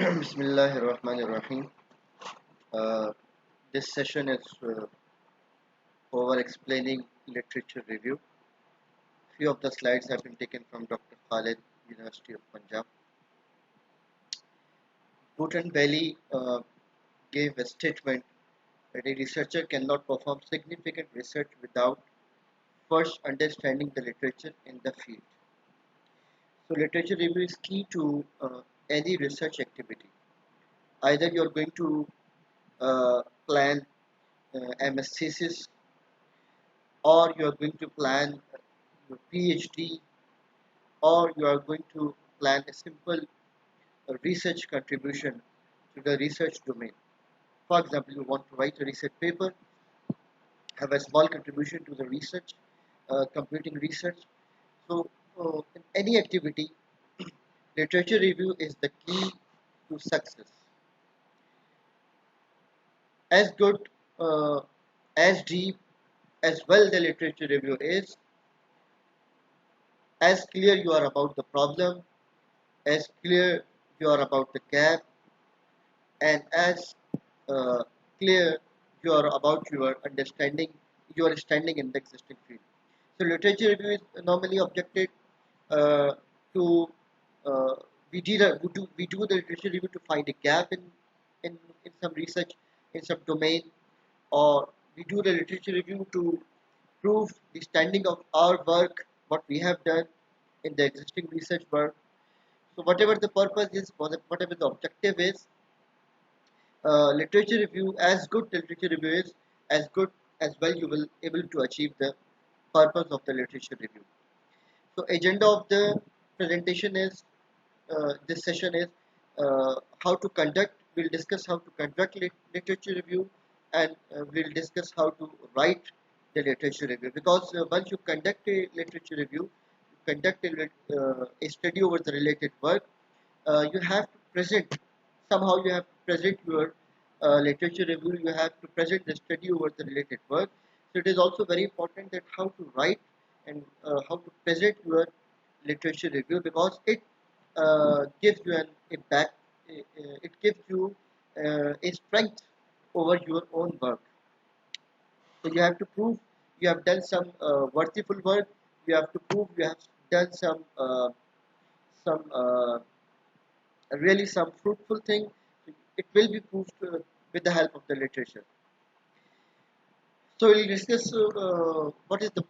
Bismillahirrahmanirrahim. Uh, this session is over explaining literature review. Few of the slides have been taken from Dr. Khalid, University of Punjab. Bhutan Bailey gave a statement that a researcher cannot perform significant research without first understanding the literature in the field. So literature review is key to any research activity. Either you are going to plan MS thesis, or you are going to plan your PhD, or you are going to plan a simple research contribution to the research domain. For example, you want to write a research paper, have a small contribution to the research, computing research. So, in any activity, literature review is the key to success. As good, uh, as deep as well the literature review is, as clear you are about the problem, as clear you are about the gap, and as uh, clear you are about your standing in the existing field. So literature review is normally objected uh, to we do the literature review to find a gap in some research in some domain, or we do the literature review to prove the standing of our work, what we have done in the existing research work. So whatever the purpose is, whatever the objective is, literature review, as good literature review is, as good as well you will able to achieve the purpose of the literature review. So agenda of the presentation is, this session is how to conduct. We'll discuss how to conduct literature review, and we'll discuss how to write the literature review, because once you conduct a literature review, you conduct a study over the related work, you have to present, somehow you have to present your literature review, you have to present the study over the related work. So it is also very important that how to write and how to present your literature review, because it gives you an impact, it gives you a strength over your own work. So you have to prove you have done some worthful work, you have to prove you have done some really some fruitful thing. It will be proved with the help of the literature. So we'll discuss what is the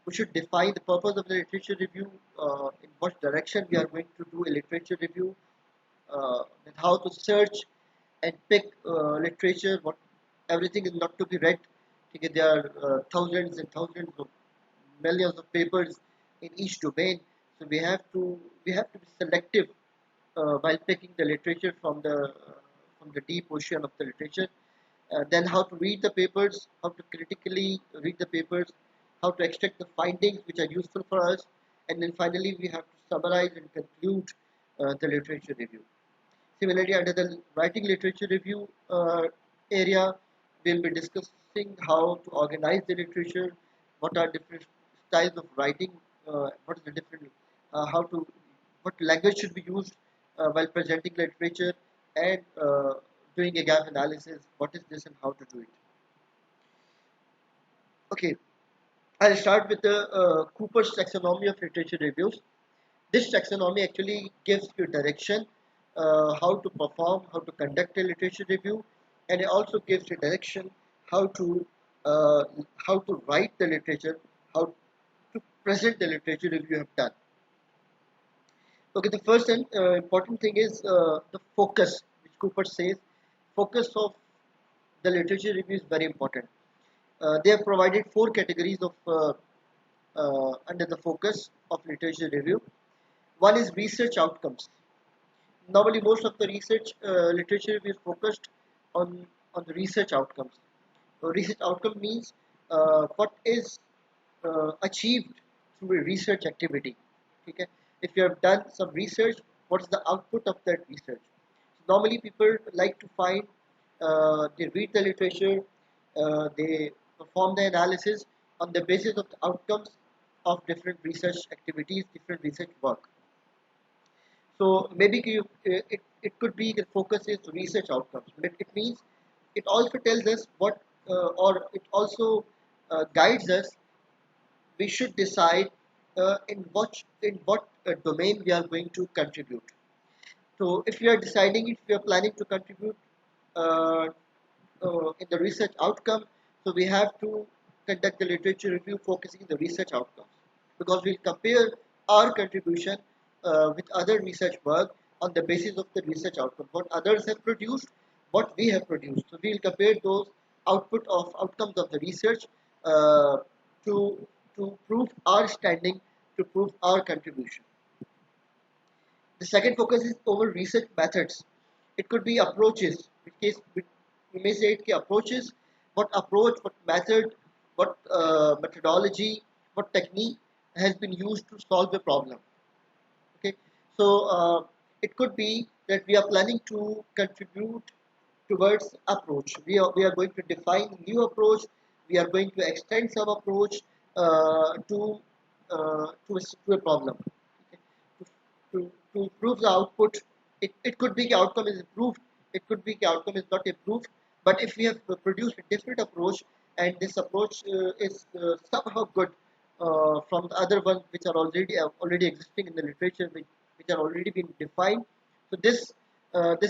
we should define the purpose of the literature review, in what direction we are going to do a literature review, and how to search and pick literature. What everything is not to be read. Okay, there are thousands and thousands of millions of papers in each domain. So we have to be selective while picking the literature from the deep ocean of the literature. Then how to read the papers, how to critically read the papers, how to extract the findings which are useful for us, and then finally we have to summarize and conclude the literature review. Similarly, under the writing literature review area, we'll be discussing how to organize the literature, what are different styles of writing, what is the different, how to, what language should be used while presenting literature, and doing a gap analysis, what is this and how to do it. Okay, I'll start with the Cooper's taxonomy of literature reviews. This taxonomy actually gives you direction, how to perform, how to conduct a literature review, and it also gives you direction how to uh, how to write the literature, how to present the literature review you have done. Okay, the first and important thing is the focus, which Cooper says, focus of the literature review is very important. They have provided four categories of under the focus of literature review. One is research outcomes. Normally, most of the research literature is focused on the research outcomes. So research outcome means what is achieved through a research activity. Okay, if you have done some research, what is the output of that research? Normally, people like to find, they read the literature, they perform the analysis on the basis of the outcomes of different research activities, different research work. So maybe it could be the focus is research outcomes. But it means it also tells us what, or it also guides us. We should decide in what domain we are going to contribute. So if you are deciding, if you are planning to contribute uh, in the research outcome, so we have to conduct the literature review focusing on the research outcomes, because we'll compare our contribution with other research work on the basis of the research outcome, what others have produced, what we have produced. So we'll compare those outcomes of the research uh, to prove our standing, to prove our contribution. The second focus is over research methods. It could be approaches. In case we may say it ki approaches, what approach, what method, what methodology, what technique has been used to solve the problem. Okay, so it could be that we are planning to contribute towards approach. We are going to define a new approach. We are going to extend some approach to a problem. Okay. To improve the output, it could be the outcome is improved. It could be the outcome is not improved. But if we have produced a different approach, and this approach is somehow good from the other ones which are already existing in the literature, which are already been defined. So this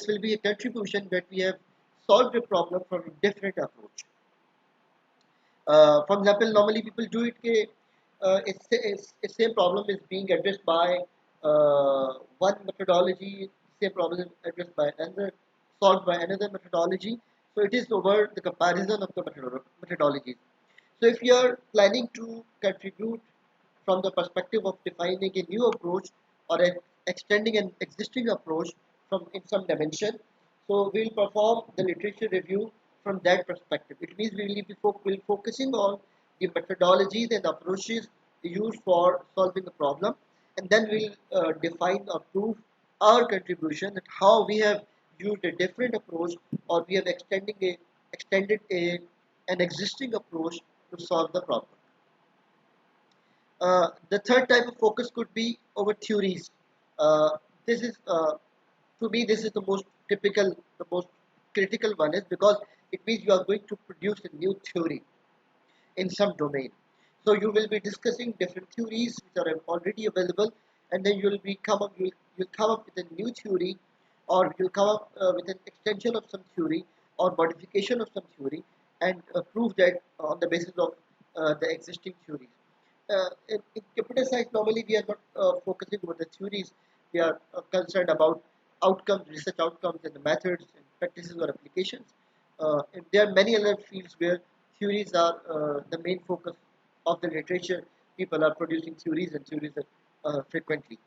will be a contribution that we have solved a problem from a different approach. For example, normally people do it. It's same problem is being addressed by one methodology, same problem is addressed by another, solved by another methodology. So it is over the comparison of the methodologies. So if you are planning to contribute from the perspective of defining a new approach or extending an existing approach from in some dimension, so we'll perform the literature review from that perspective. It means we'll focusing on the methodologies and approaches used for solving the problem, and then we'll define or prove our contribution, that how we have used a different approach, or we have extended an existing approach to solve the problem. The third type of focus could be over theories. This is to me this is the most typical, the most critical one, is because it means you are going to produce a new theory in some domain. So you will be discussing different theories which are already available, and then you'll come up with a new theory, or you'll come up with an extension of some theory or modification of some theory, and prove that on the basis of the existing theories. In computer science, normally we are not focusing on the theories. We are concerned about outcomes, research outcomes, and the methods and practices or applications. And there are many other fields where theories are the main focus of the literature. People are producing theories, and theories are frequently.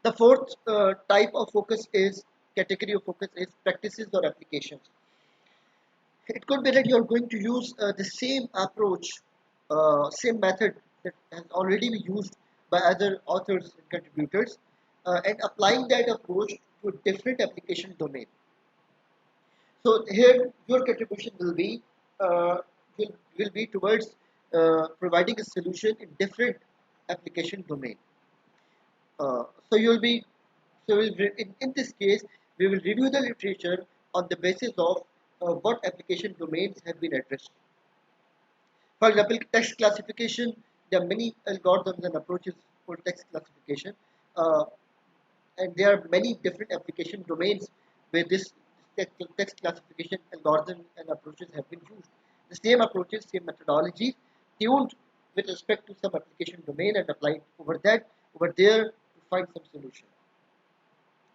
The fourth type of focus is category of focus is practices or applications. It could be that you are going to use the same approach, same method that has already been used by other authors and contributors, and applying that approach to a different application domain. So here, your contribution uh, will be towards providing a solution in different application domain. So you'll be so in this case we will review the literature on the basis of what application domains have been addressed. For example, text classification. There are many algorithms and approaches for text classification, uh, and there are many different application domains where this text classification algorithm and approaches have been used. The same approaches, same methodologies, tuned with respect to some application domain and applied over there to find some solution.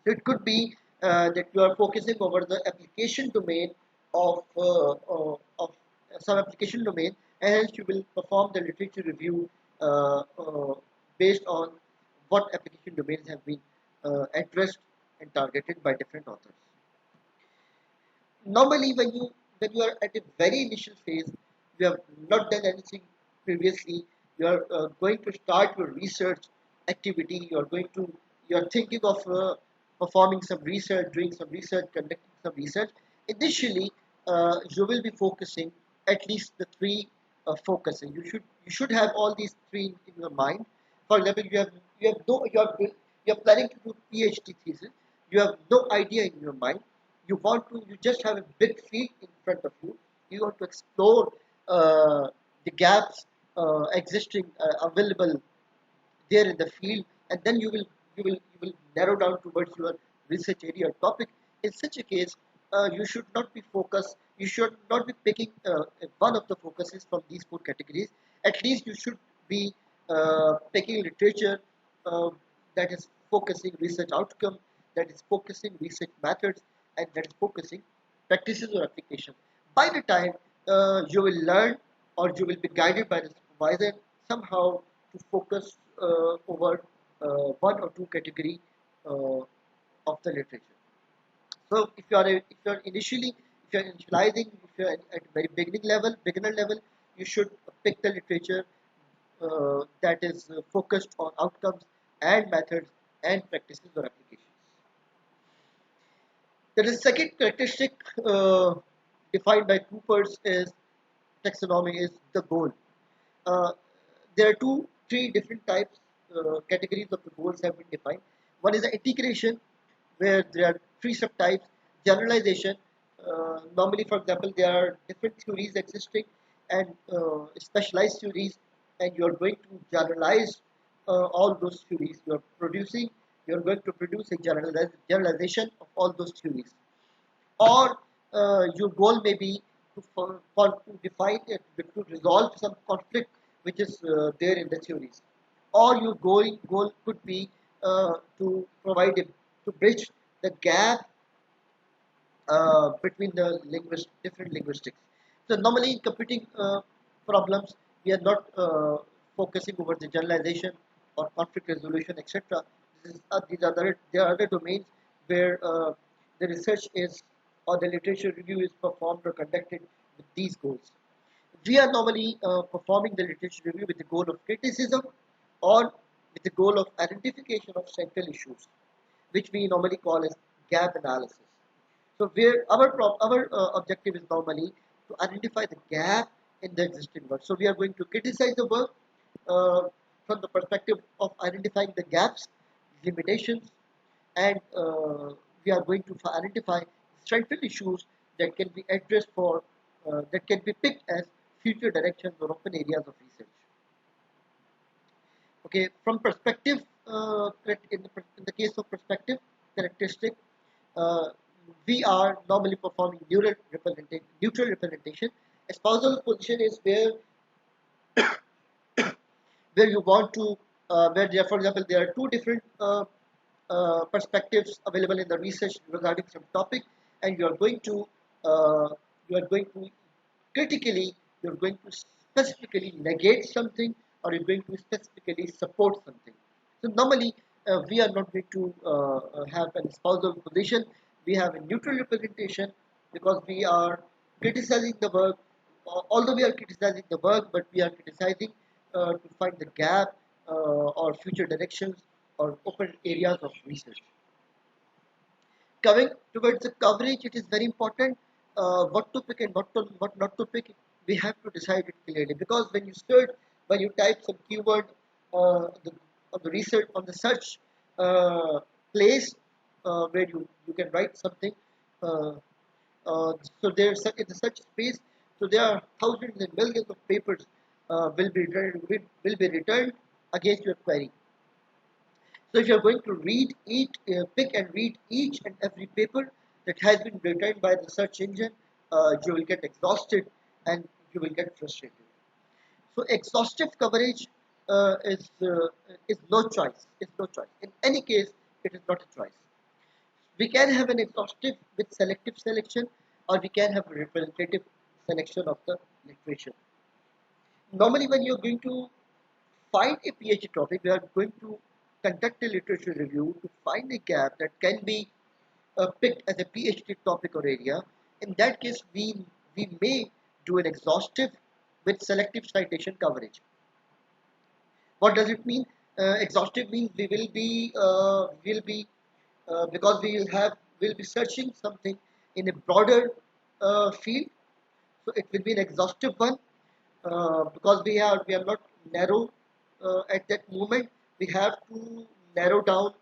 So it could be that you are focusing over the application domain of some application domain, and hence you will perform the literature review based on what application domains have been addressed and targeted by different authors. Normally, when you are at a very initial phase, you have not done anything previously, you are going to start your research activity. You are thinking of performing some research, doing some research, conducting some research. Initially, you will be focusing at least the three focus, and you should have all these three in your mind. For example, you have you're planning to do PhD thesis, you have no idea in your mind. You just have a big field in front of you. You want to explore the gaps existing, available there in the field, and then you will narrow down towards your research area or topic. In such a case, you should not be focused. You should not be picking one of the focuses from these four categories. At least you should be picking literature uh, that is focusing research outcome, that is focusing research methods, and that is focusing practices or application. By the time you will learn, or you will be guided by the supervisor somehow to focus over one or two category uh, of the literature. So if you are initializing, if you are at very beginner level, you should pick the literature that is focused on outcomes and methods and practices or applications. The second characteristic defined by Cooper's is taxonomy is the goal. Uh, there are three different types, categories of the goals have been defined. One is the integration, where there are three subtypes. Generalization, normally, for example, there are different theories existing and specialized theories, and you are going to generalize all those theories. You are going to produce a generalization of all those theories, or your goal may be to define it, to resolve some conflict which is there in the theories, or your goal could be to provide to bridge the gap between the different linguistics. So normally in computing problems, we are not focusing over the generalization or conflict resolution, etc. There are other domains where the research is, or the literature review is performed or conducted with these goals. We are normally performing the literature review with the goal of criticism, or with the goal of identification of central issues, which we normally call as gap analysis. So where our objective is normally to identify the gap in the existing work. So we are going to criticize the work uh, from the perspective of identifying the gaps, limitations, and we are going to identify central issues that can be addressed that can be picked as future directions or open areas of research. Okay, from perspective, in the case of perspective characteristic, uh, we are normally performing neutral representation. A spousal position is where you want to, where there, for example, there are two different perspectives available in the research regarding some topic, and uh, you are going to critically, you're going to specifically negate something, or you're going to specifically support something. So normally we are not going to have an spousal position. We have a neutral representation because we are criticizing the work. Although we are criticizing the work, but we are criticizing to find the gap or future directions or open areas of research. Coming towards the coverage, it is very important what to pick and what not to pick. We have to decide it clearly, because when you type some keyword the, on the research on the search uh, place where you can write something. Uh, so there's in the search space. So there are thousands and millions of papers will be returned against your query. So if you are going to pick and read each and every paper that has been written by the search engine, you will get exhausted and you will get frustrated. So exhaustive coverage is no choice. It's no choice. In any case, it is not a choice. We can have an exhaustive with selective selection, or we can have a representative selection of the literature. Normally, when you're going to find a PhD topic, we are going to conduct a literature review to find a gap that can be picked as a PhD topic or area. In that case, we may do an exhaustive with selective citation coverage. What does it mean? Exhaustive means we will be because we'll be searching something in a broader field. So it will be an exhaustive one because we are not narrow at that moment. We have to narrow down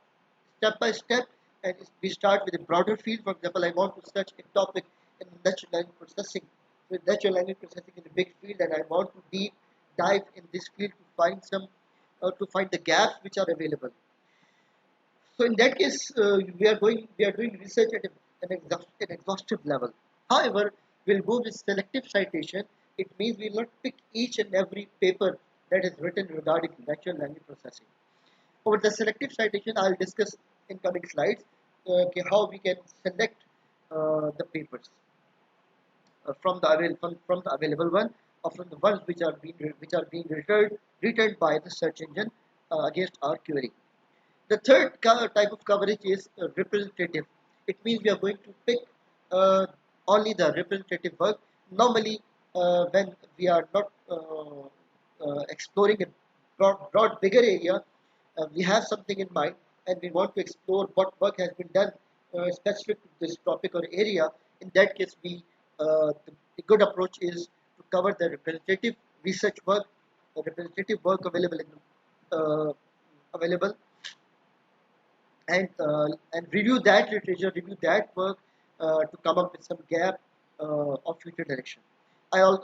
step by step, and we start with a broader field. For example, I want to search a topic in natural language processing. With natural language processing is a big field, and I want to deep dive in this field to find to find the gaps which are available. So in that case, we are doing research at an exhaustive level. However, we'll go with selective citation. It means we'll not pick each and every paper that is written regarding natural language processing. Over the selective citation, I'll discuss in coming slides okay, how we can select the papers from the available one, or from the ones which are being returned by the search engine against our query. The third type of coverage is representative. It means we are going to pick uh, only the representative work. Normally, when we are not exploring a bigger area, we have something in mind and we want to explore what work has been done specific to this topic or area. In that case, the good approach is to cover the representative research work, the representative work available, and review that literature, review that work to come up with some gap of future direction. I'll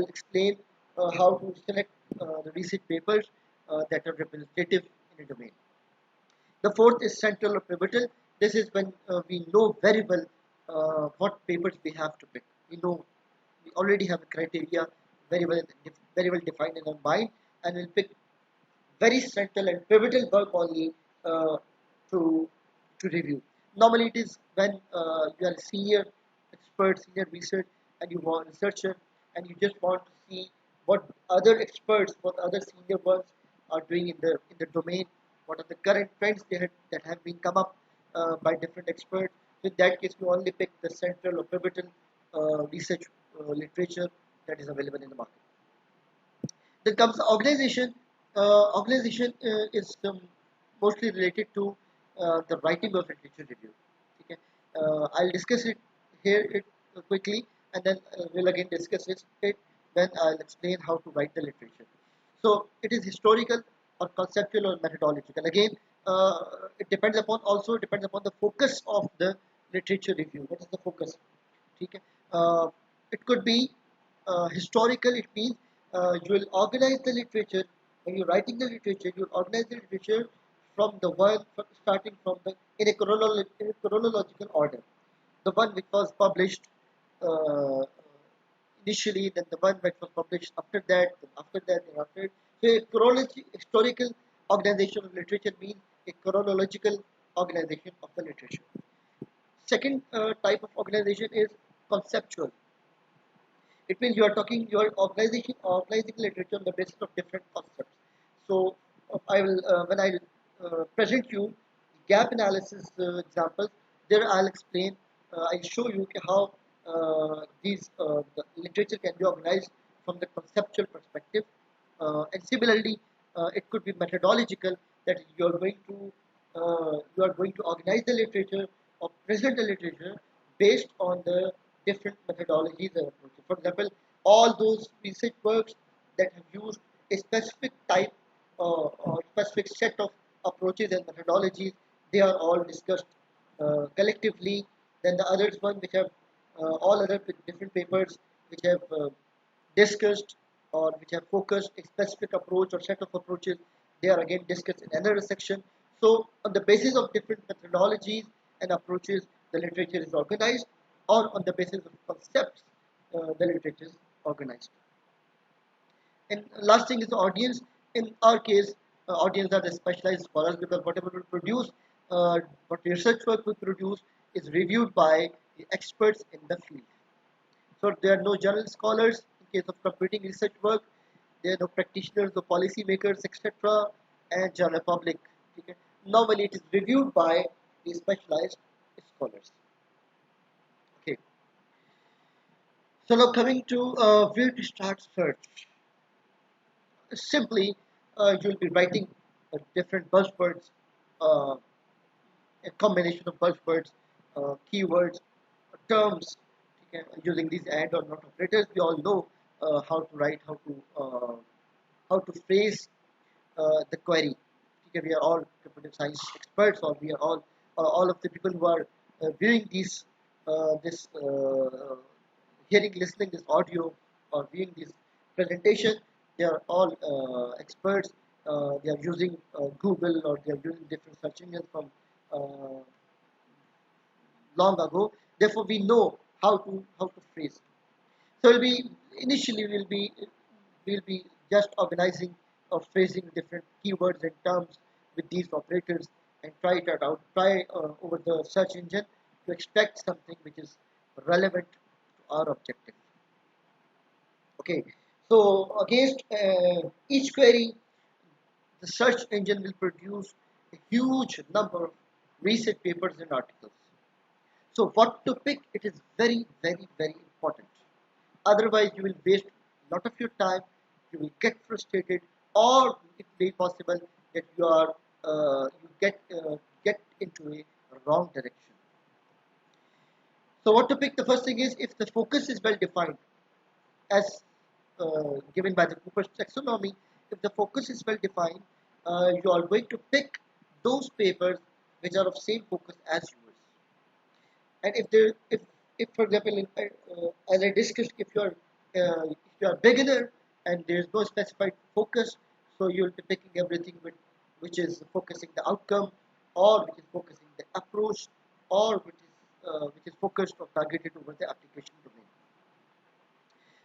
explain how to select the research papers that are representative in a domain. The fourth is central or pivotal. This is when we know very well what papers we have to pick. We already have a criteria very well defined in our mind, and we'll pick very central and pivotal work only uh, to review. Normally, it is when you are a senior expert, senior research, and you want researcher, and you just want to see what other experts, what other senior ones are doing in the domain, what are the current trends that have been come up by different experts. So in that case, you only pick the central or pivotal research literature that is available in the market. Then comes the organization. Organization is mostly related to the writing of literature review. Okay, I'll discuss it quickly, and then we'll again discuss it when I'll explain how to write the literature. So it is historical or conceptual or methodological. Again, it depends upon the focus of the literature review. What is the focus? Okay. It could be historical. It means you will organize the literature. When you're writing the literature, you'll organize the literature from the one starting from the in a chronological order. The one which was published initially, then the one which was published after that, then after that, then after it. So a historical organization of literature means a chronological organization of the literature. Second type of organization is conceptual. It means you are organizing literature on the basis of different concepts. So I will when I present you gap analysis examples, there I'll explain, I'll show you how the literature can be organized from the conceptual perspective, and similarly, it could be methodological, that you are going to organize the literature or present the literature based on the different methodologies and approaches. For example, all those research works that have used a specific type or specific set of approaches and methodologies, they are all discussed collectively. Then the others one which have all other different papers which have discussed or which have focused a specific approach or set of approaches, they are again discussed in another section. So on the basis of different methodologies and approaches, the literature is organized, or on the basis of concepts, the literature is organized. And last thing is the audience. In our case, audience are the specialized scholars, because whatever we produce, what research work we produce is reviewed by the experts in the field. So there are no general scholars in case of computing research work. There are no practitioners, no policy makers, etc., and general public. Okay. Normally, it is reviewed by the specialized scholars. Okay. So now coming to where to start search. Simply, you'll be writing different buzzwords, uh, a combination of buzzwords, keywords, terms, okay, using these and or not operators. We all know how to write, how to phrase the query. Okay, we are all computer science experts, or we are all of the people who are viewing this hearing, listening this audio, or viewing this presentation. They are all experts. They are using Google, or they are using different search engines from uh, long ago. Therefore, we know how to phrase it. So we'll be initially we'll be just organizing or phrasing different keywords and terms with these operators and try it out. Try over the search engine to extract something which is relevant to our objective. Okay. So against each query, the search engine will produce a huge number of research papers and articles. So what to pick, it is very, very, very important. Otherwise, you will waste a lot of your time. You will get frustrated, or it may be possible that you get into a wrong direction. So what to pick? The first thing is, if the focus is well defined, as given by the Cooper's taxonomy, if the focus is well defined, you are going to pick those papers which are of same focus as yours. And if for example, as I discussed, if you are beginner and there is no specified focus, so you will be picking everything which is focusing the outcome, or which is focusing the approach, or which is focused or targeted over the application domain.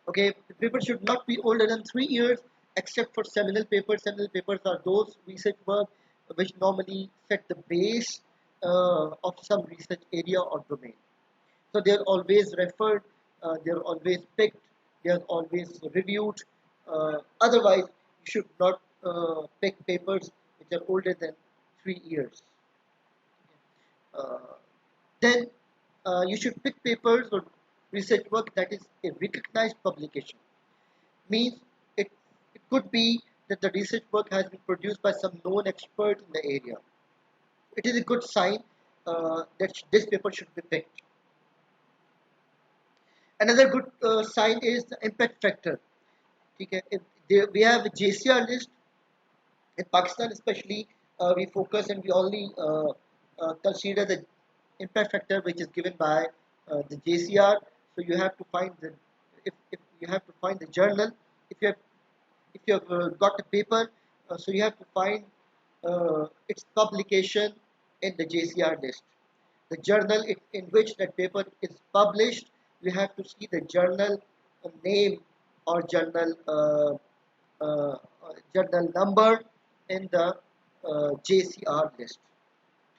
Okay, the paper should not be older than 3 years, except for seminal papers. Seminal papers are those research work which normally set the base of some research area or domain. So they are always referred, they are always picked, they are always reviewed. Otherwise, you should not pick papers which are older than 3 years. Uh, then you should pick papers or research work that is a recognized publication. Means it, it could be that the research work has been produced by some known expert in the area. It is a good sign that this paper should be picked. Another good sign is the impact factor. Okay, we have a JCR list in Pakistan, especially. We focus and we only consider the impact factor which is given by the JCR. So you have to find the if you have to find the journal. If you have got a paper, so you have to find its publication in the JCR list. The journal in which that paper is published, you have to see the journal name or journal number in the JCR list.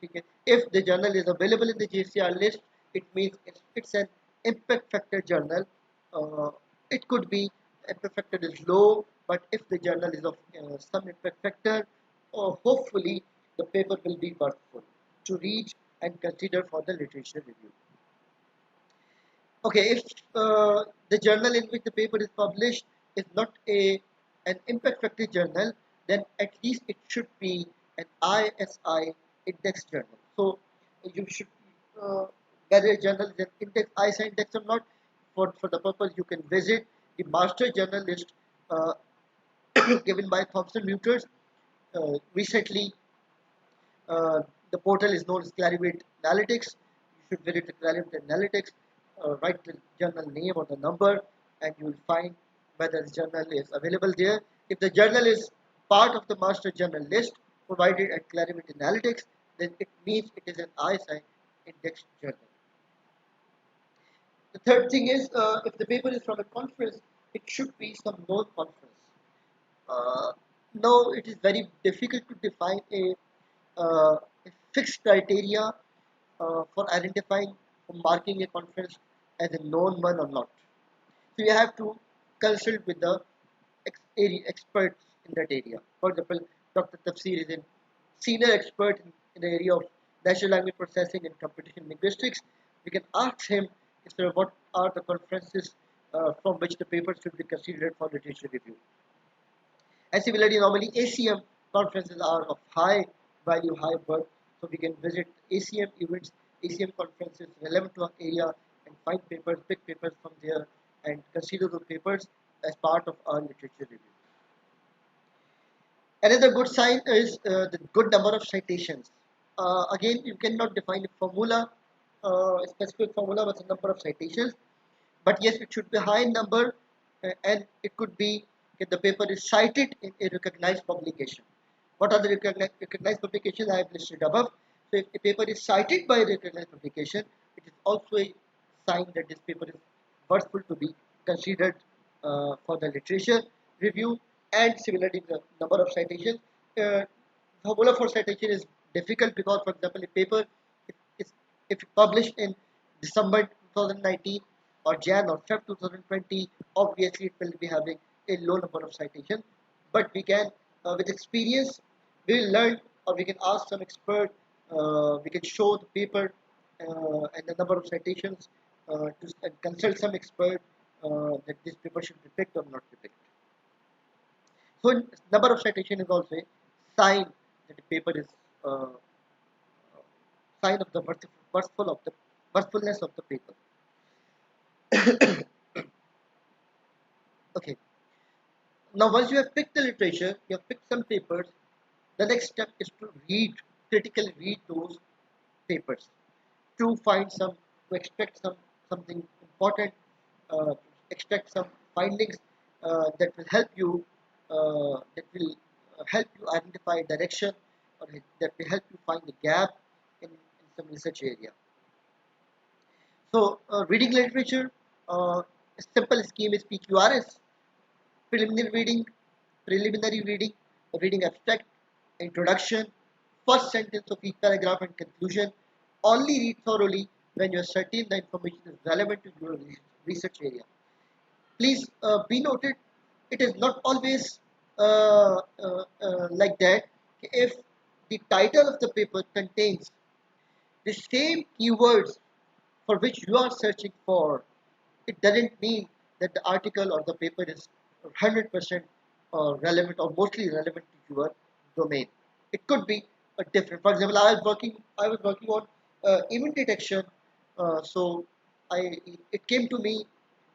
Okay. If the journal is available in the JCR list, it means it's an impact factor journal. Uh, it could be impact factor is low, but if the journal is of some impact factor, hopefully the paper will be worthwhile to read and consider for the literature review. Okay, if the journal in which the paper is published is not an impact factor journal, then at least it should be an ISI index journal. So you should whether a journal is an index ISI index or not. For the purpose, you can visit the master journal list uh, given by Thomson Reuters. Recently, uh, the portal is known as Clarivate Analytics. You should visit the Clarivate Analytics, write the journal name or the number, and you will find whether the journal is available there. If the journal is part of the master journal list provided at Clarivate Analytics, then it means it is an ISI indexed journal. The third thing is, if the paper is from a conference, it should be some known conference. Uh, now, it is very difficult to define a fixed criteria for identifying or marking a conference as a known one or not. So you have to consult with the experts in that area. For example, Dr. Tafsir is a senior expert in the area of natural language processing and computational linguistics. We can ask him what are the conferences from which the paper should be considered for literature review. And similarly, normally ACM conferences are of high value, high worth. So we can visit ACM events, ACM conferences relevant to our area and find papers, pick papers from there and consider those papers as part of our literature review. Another good sign is the good number of citations. Again, you cannot define a formula, a specific formula with a number of citations, but yes, it should be high in number, and it could be if the paper is cited in a recognized publication. What are the recognized publications I have listed above? So, if a paper is cited by a recognized publication, it is also a sign that this paper is worthful to be considered for the literature review. And similarly, the number of citations. Formula for citation is difficult because, for example, a paper, if, if published in December 2019 or Jan or Feb 2020, obviously it will be having a low number of citations. But we can, with experience, we will learn, or we can ask some expert, we can show the paper and the number of citations and consult some expert that this paper should be picked or not be picked. So number of citation is also a sign that the paper is uh, sign of the worthfulness of the paper. Okay. Now once you have picked the literature, you have picked some papers. The next step is to critically read those papers, to find some, to extract something important, extract some findings that will help you, help you identify direction, or that will help you find a gap in some research area. So reading literature, a simple scheme is PQRS: preliminary reading, reading abstract, introduction, first sentence of each paragraph, and conclusion. Only read thoroughly when you are certain the information is relevant to your research area. Please be noted, it is not always like that. If the title of the paper contains the same keywords for which you are searching for, it doesn't mean that the article or the paper is 100% relevant or mostly relevant to your domain. It could be a different. For example, I was working on event detection. So it came to me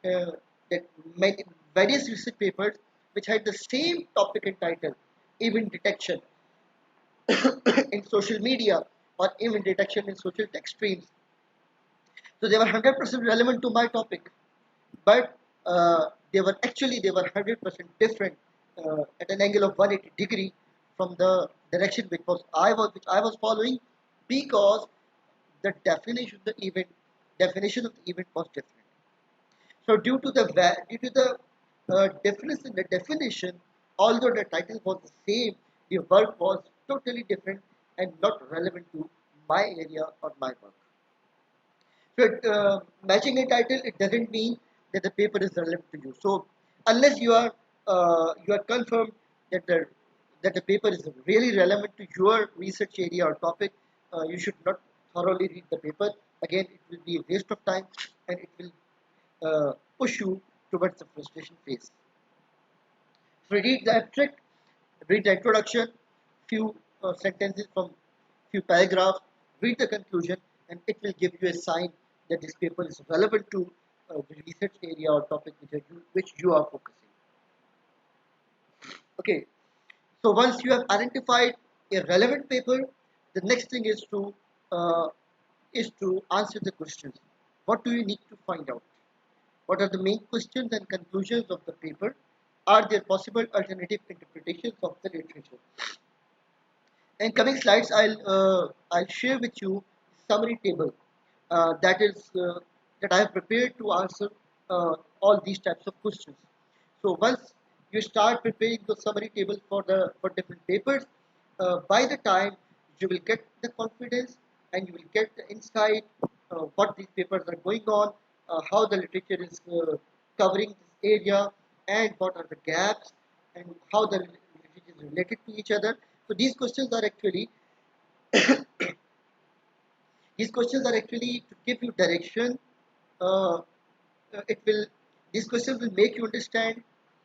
that many, various research papers which had the same topic and title, event detection in social media or event detection in social tech streams. So they were 100% relevant to my topic, but they were 100% different at an angle of 180 degree from the direction which I was following, because the definition of the event was different. So due to the difference in the definition, although the title was the same, the work was totally different and not relevant to my area or my work. So matching a title, it doesn't mean that the paper is relevant to you. So unless you are confirmed that the paper is really relevant to your research area or topic, you should not thoroughly read the paper. Again, it will be a waste of time and it will push you towards the frustration phase. So read the abstract, read the introduction, few sentences from few paragraphs, read the conclusion, and it will give you a sign that this paper is relevant to the research area or topic which you are focusing. Okay, so once you have identified a relevant paper, the next thing uh, is to answer the questions. What do you need to find out? What are the main questions and conclusions of the paper? Are there possible alternative interpretations of the literature? In coming slides, I'll share with you summary table that I have prepared to answer all these types of questions. So once you start preparing the summary table for different papers, by the time you will get the confidence and you will get the insight what these papers are going on, how the literature is covering this area, and what are the gaps, and how the literature is related to each other. So these questions are actually to give you direction. Uh, it will These questions will make you understand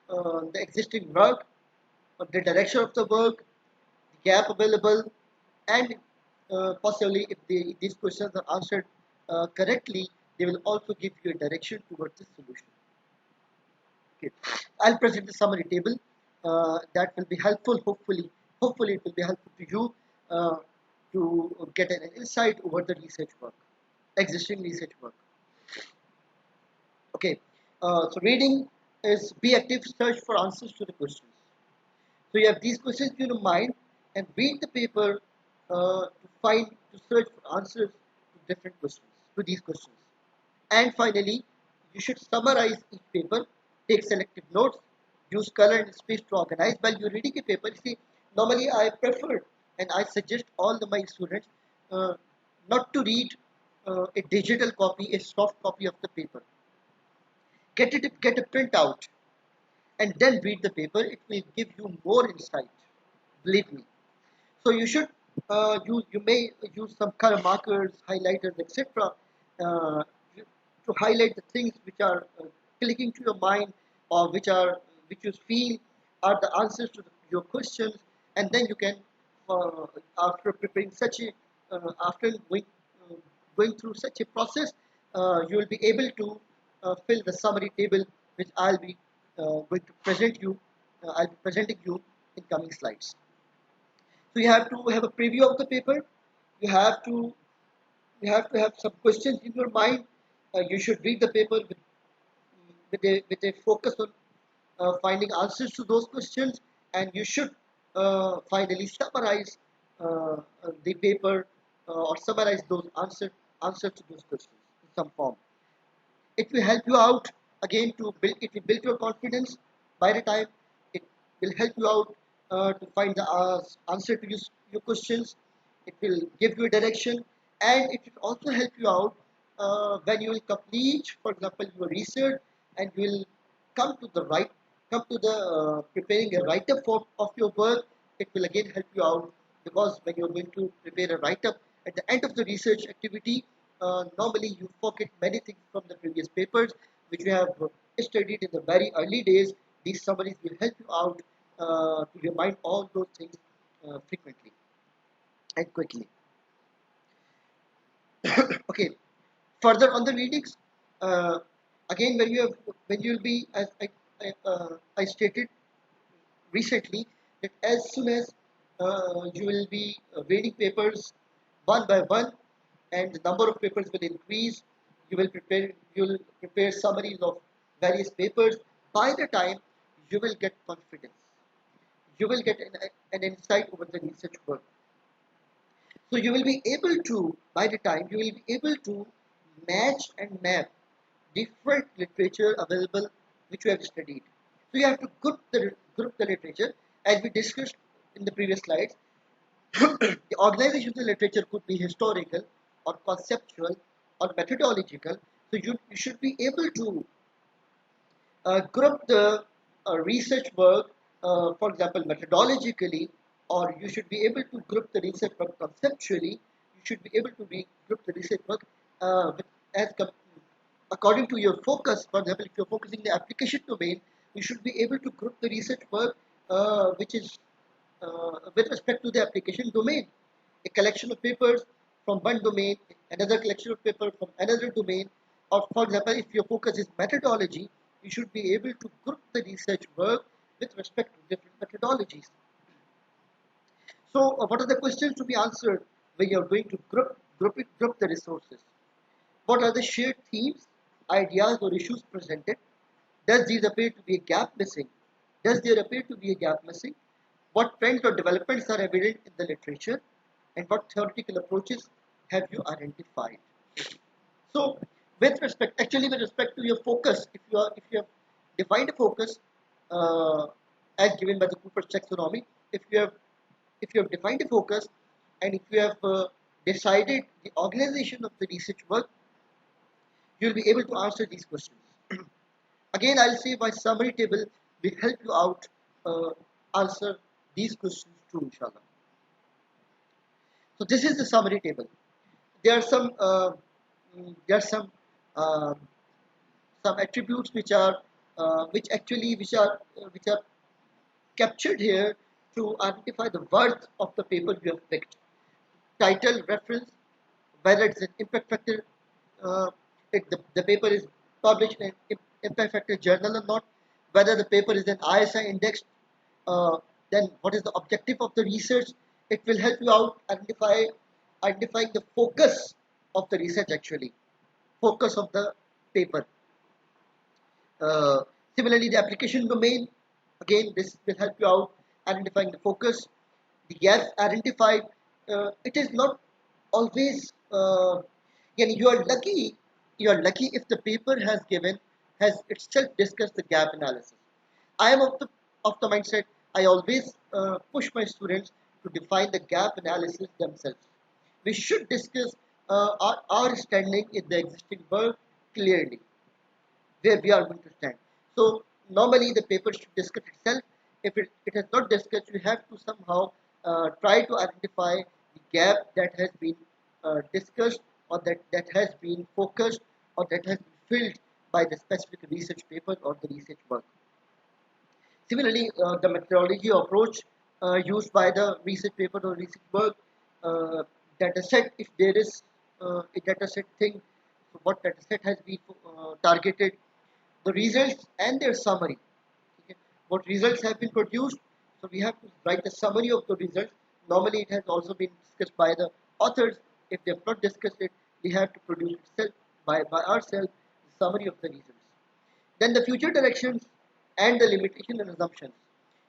the existing work, the direction of the work, the gap available, and possibly if these questions are answered correctly, they will also give you a direction towards the solution. Okay. I'll present the summary table. that will be helpful. Hopefully it will be helpful to you uh, to get an insight over the research work, existing research work. Okay, so reading is be active, search for answers to the questions. So you have these questions in your mind and read the paper to search for answers to different questions, to these questions. And finally, you should summarize each paper, take selective notes, use color and space to organize. While you're reading a paper, you see, normally I prefer and I suggest all my students uh, not to read a digital copy, a soft copy of the paper. Get a printout and then read the paper. It will give you more insight. Believe me. So you should you may use some color markers, highlighters, etc. Uh, to highlight the things which are clicking to your mind or which you feel are the answers to your questions, and then you can after preparing such a after going through such a process, you will be able to fill the summary table which I'll be going to present you. I'll be presenting you in coming slides. So you have to have a preview of the paper. You have to have some questions in your mind. You should read the paper with a focus on finding answers to those questions, and you should finally summarize the paper or summarize those answers to those questions in some form. It will help you out again to build. It will build your confidence. By the time it will help you out to find the answer to your questions. It will give you a direction, and it will also help you out when you will complete, for example, your research, and you will come to the right, come to the preparing a write-up of your work. It will again help you out because when you're going to prepare a write-up at the end of the research activity, normally you forget many things from the previous papers which you have studied in the very early days. These summaries will help you out to remind all those things frequently and quickly. Okay, further on the readings, uh, again when you will be, as I stated recently, that as soon as you will be reading papers one by one, and the number of papers will increase. You will prepare summaries of various papers. By the time you will get confidence, you will get an insight over the research work. So you will be able to, by the time you will be able to match and map different literature available which you have studied. So you have to group the literature as we discussed in the previous slides. The organization of the literature could be historical or conceptual or methodological. So you should be able to group the research work, for example, methodologically, or you should be able to group the research work conceptually. You should be able to group the research work with, as according to your focus. For example, if you're focusing the application domain, you should be able to group the research work which is with respect to the application domain. A collection of papers from one domain, another collection of papers from another domain, or for example, if your focus is methodology, you should be able to group the research work with respect to different methodologies. So, what are the questions to be answered when you are going to group the resources? What are the shared themes, ideas, or issues presented? Does there appear to be a gap missing? Does there appear to be a gap missing? What trends or developments are evident in the literature? And what theoretical approaches have you identified? So, with respect to your focus, if you have defined a focus uh, as given by the Cooper's taxonomy, if you have if you have defined a focus and if you have decided the organization of the research work, you will be able to answer these questions. Again, I'll say my summary table will help you out answer these questions too, inshallah. So this is the summary table. There are there are uh, some attributes which are captured here to identify the worth of the paper you have picked. Title, reference, whether it's an impact factor, uh, the paper is published in an impact factor journal or not, whether the paper is an ISI indexed Uh, then what is the objective of the research? It will help you out identifying the focus of the research, actually focus of the paper. Uh, Similarly, the application domain, again, this will help you out identifying the focus, the gaps identified. It is not always, you are lucky. You are lucky if the paper has itself discussed the gap analysis. I am of the mindset. I always push my students to define the gap analysis themselves. We should discuss our standing in the existing work clearly, where we are going to stand. So normally the paper should discuss itself. If it has not discussed, you have to somehow try to identify the gap that has been discussed, or that has been focused, or that has been filled by the specific research paper or the research work. Similarly, the methodology approach used by the research paper or research work, uh, data set, if there is a data set thing, so what data set has been targeted, the results and their summary. Okay. What results have been produced, so we have to write the summary of the results. Normally, it has also been discussed by the authors. If they have not discussed it, we have to produce itself by ourselves the summary of the results. Then the future directions and the limitation and assumptions.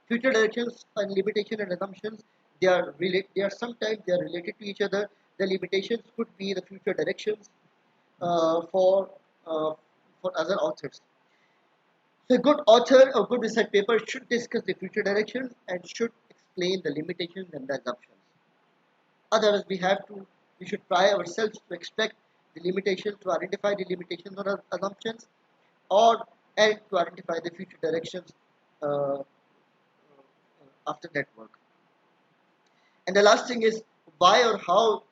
Future directions and limitation and assumptions, they are related. They are sometimes they are related to each other. The limitations could be the future directions uh, for uh, for other authors. So a good author or good research paper should discuss the future directions and should explain the limitations and the assumptions. Otherwise, we should try ourselves to expect the limitations, to identify the limitations or assumptions, or and to identify the future directions uh, after that work. And the last thing is why or how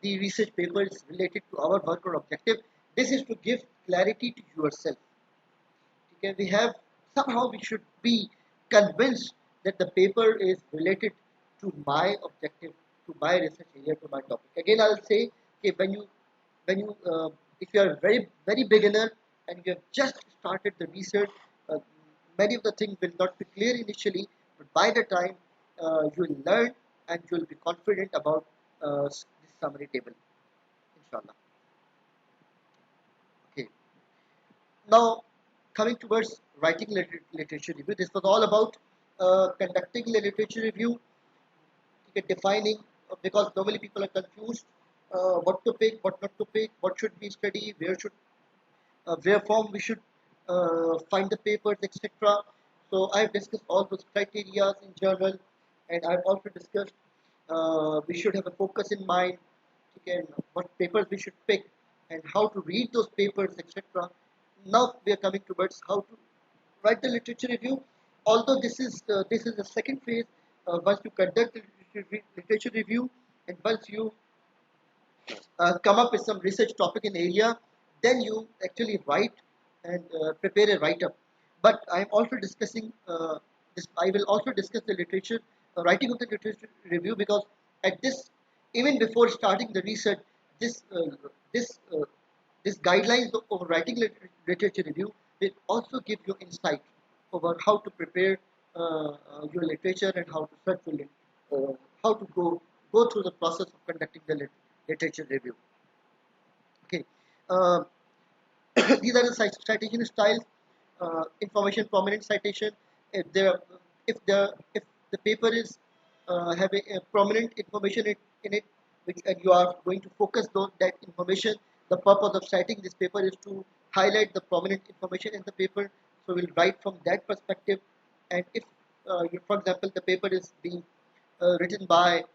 the research paper is related to our work or objective. This is to give clarity to yourself. Okay, we should be convinced that the paper is related to my objective, to my research area, to my topic. Again, I'll say, okay, when you if you are very beginner and you have just started the research, uh, many of the things will not be clear initially, but by the time you will learn and you will be confident about this summary table, inshallah. Okay. Now, coming towards writing literature review, this was all about conducting the literature review, okay, defining, because normally people are confused what to pick, what not to pick, what should we study, where from we should find the papers, etc. So I've discussed all those criteria in journal, and I've also discussed we should have a focus in mind, okay, and what papers we should pick and how to read those papers, etc. Now we are coming towards how to write the literature review. Although this is the second phase. Once you conduct the literature review, and once you come up with some research topic in area, then you actually write and prepare a write-up. But I am also discussing this. I will also discuss the literature writing of the literature review, because at this, even before starting the research, this this this guidelines of writing literature review will also give you insight over how to prepare your literature and how to search for how to go through the process of conducting the literature review. Okay, uh, these are the citation styles. Information prominent citation. If the if the paper is have a prominent information in it, which and you are going to focus on that information. The purpose of citing this paper is to highlight the prominent information in the paper. So we'll write from that perspective. And if, for example, the paper is being written by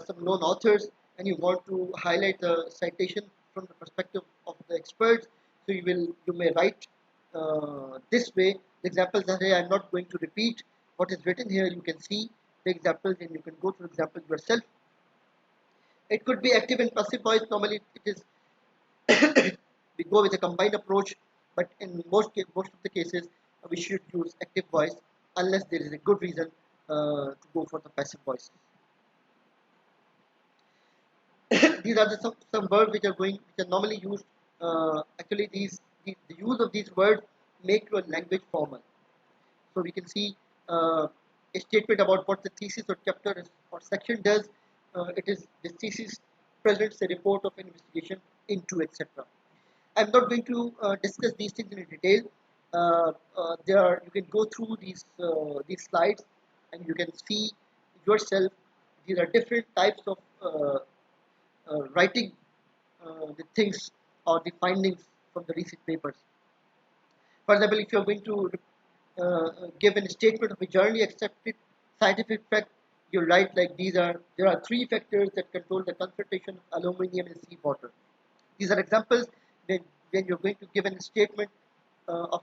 some known authors, and you want to highlight the citation from the perspective of the experts, so you may write this way. The examples are here. I'm not going to repeat what is written here. You can see the examples and you can go through examples yourself. It could be active and passive voice. Normally it is we go with a combined approach, but in most of the cases we should use active voice unless there is a good reason to go for the passive voice. These are some words which are normally used. Actually, the use of these words make your language formal. So we can see uh, a statement about what the thesis or chapter or section does. It is the thesis presents a report of an investigation into, etc. I'm not going to discuss these things in detail. You can go through these slides and you can see yourself. These are different types of writing the things or the findings from the research papers. For example, if you're going to give a statement of a generally accepted scientific fact, you write like there are three factors that control the concentration of aluminum in seawater. These are examples when you're going to give a statement of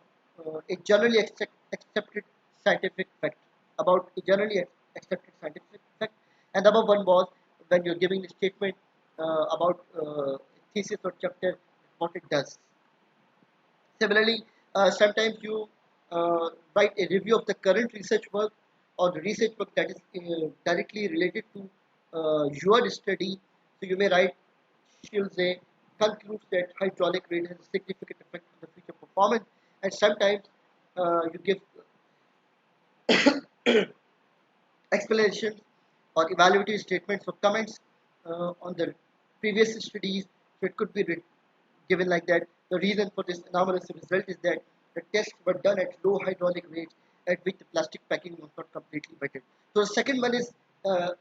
a generally accepted scientific fact about a generally accepted scientific fact, and the above one was when you're giving a statement about thesis or chapter, what it does. Similarly, sometimes you write a review of the current research work or the research work that is directly related to your study. So you may write, Schulze concludes that hydraulic rain has a significant effect on the future performance, and sometimes you give explanations or evaluative statements or comments on the previous studies. So it could be given like that. The reason for this anomalous result is that the tests were done at low hydraulic rates at which the plastic packing was not completely wetted. So the second one is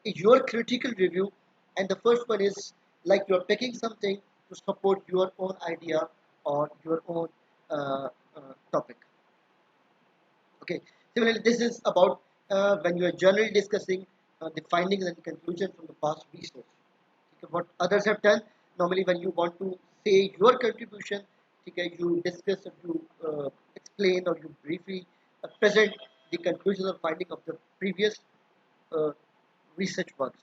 your critical review, and the first one is like you're picking something to support your own idea or your own topic. Okay. Similarly, this is about when you are generally discussing the findings and conclusions from the past research. Okay, what others have done. Normally, when you want to say your contribution, okay, you discuss or you explain or you briefly present the conclusions or finding of the previous uh, research works.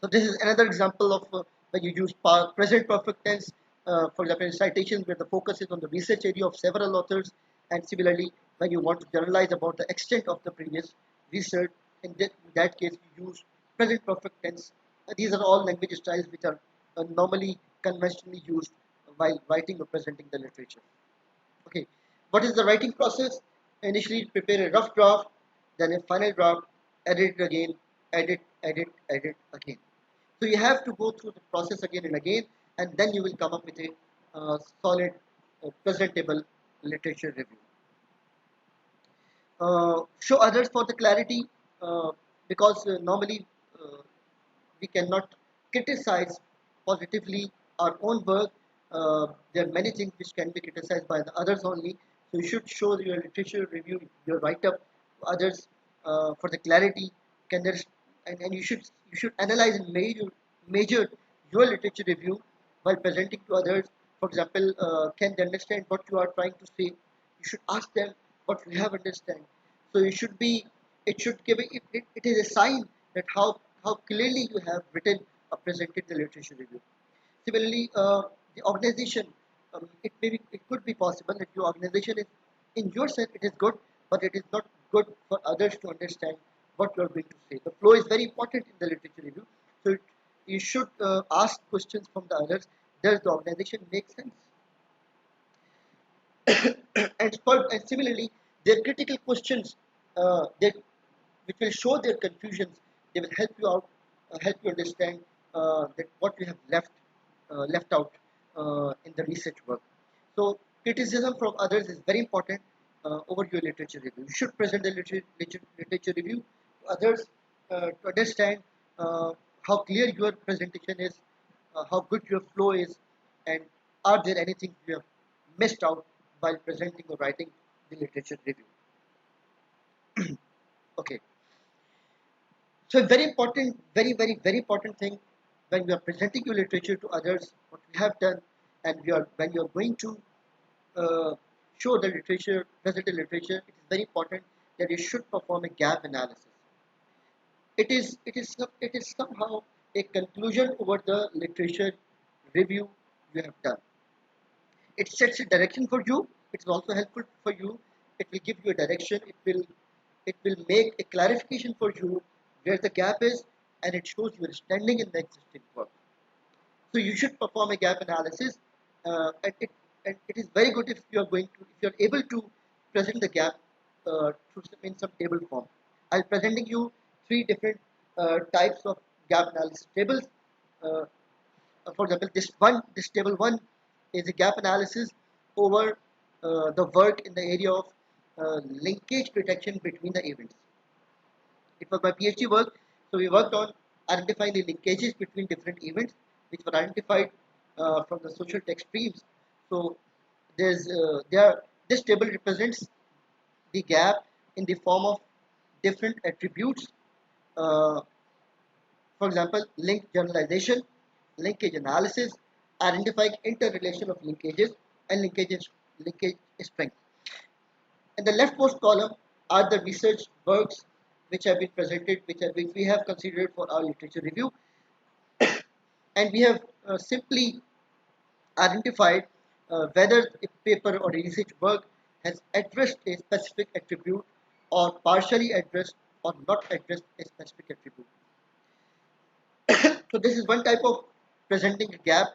So this is another example of when you use present perfect tense, for example, in citations where the focus is on the research area of several authors, and similarly, when you want to generalize about the extent of the previous research, in that case, you use present perfect tense. These are all language styles which are normally conventionally used while writing or presenting the literature. Okay, what is the writing process? Initially, prepare a rough draft, then a final draft, edit it again, edit again. So you have to go through the process again and again, and then you will come up with a solid, presentable literature review. Show others for the clarity, because normally uh, we cannot criticize positively our own work. There are many things which can be criticized by the others only. So you should show your literature review, your write-up to others for the clarity. Can there, and you should analyze and major your literature review while presenting to others. For example, can they understand what you are trying to say? You should ask them what you have understand. So you should be. It should give it is a sign that how clearly you have written or presented the literature review. Similarly, the organization, it could be possible that your organization is in yourself it is good, but it is not good for others to understand what you are going to say. The flow is very important in the literature review, so you should ask questions from the others. Does the organization make sense? And similarly, their critical questions that which will show their confusions. They will help you out, help you understand that what you have left out in the research work. So criticism from others is very important over your literature review. You should present the literature review to others to understand how clear your presentation is, how good your flow is, and are there anything you have missed out while presenting or writing the literature review. Okay. So a very important, very important thing when you are presenting your literature to others, what we have done, and when you are going to show the literature, present the literature, it is very important that you should perform a gap analysis. It is somehow a conclusion over the literature review you have done. It sets a direction for you. It's also helpful for you. It will give you a direction. It will make a clarification for you where the gap is, and it shows your standing in the existing work. So you should perform a gap analysis, and it is very good if you are able to present the gap in some table form. I'll presenting you three different types of gap analysis tables. Uh, for example, this table one is a gap analysis over the work in the area of linkage detection between the events. It was my PhD work, so we worked on identifying the linkages between different events, which were identified from the social text streams. So this table represents the gap in the form of different attributes. Uh, for example, link generalization, linkage analysis, identifying interrelation of linkages, and linkage strength. In the leftmost column are the research works which have been presented, which we have considered for our literature review, and we have simply identified whether a paper or a research work has addressed a specific attribute or partially addressed or not addressed a specific attribute. So this is one type of presenting a gap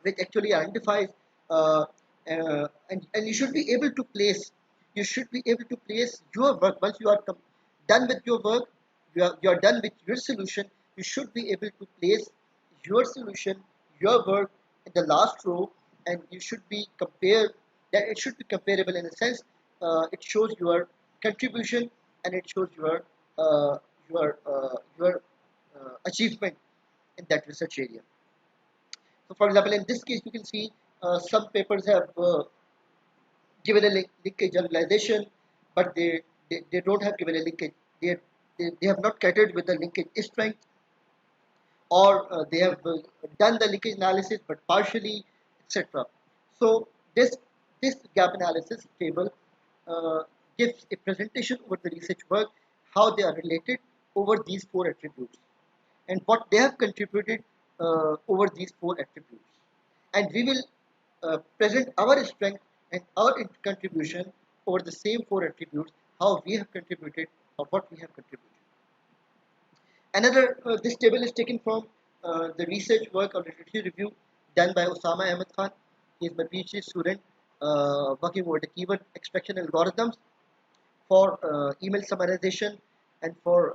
which actually identifies and you should be able to place your work once you are done with your work, you are done with your solution. You should be able to place your solution, your work in the last row, and you should be compared that it should be comparable in a sense. It shows your contribution and it shows your achievement in that research area. So, for example, in this case, you can see some papers have given a linkage generalization, but they don't have given a linkage. They have not catered with the linkage strength, or they have done the linkage analysis but partially, etc. So this gap analysis table gives a presentation over the research work, how they are related over these four attributes, and what they have contributed over these four attributes. And we will present our strength and our contribution over the same four attributes, how we have contributed or what we have contributed. This table is taken from the research work or literature review done by Osama Ahmed Khan. He is my PhD student working over the keyword extraction algorithms for email summarization and for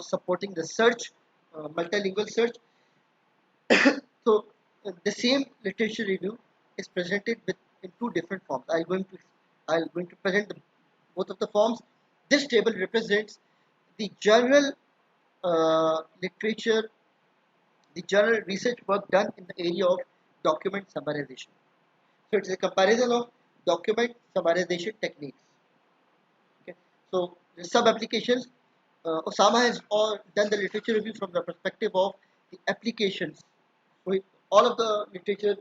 supporting the search, multilingual search. So the same literature review is presented in two different forms. I'm going to present both of the forms. This table represents the general literature, the general research work done in the area of document summarization. So it is a comparison of document summarization techniques. Okay. So the sub applications, Osama has done the literature review from the perspective of the applications. So all of his literature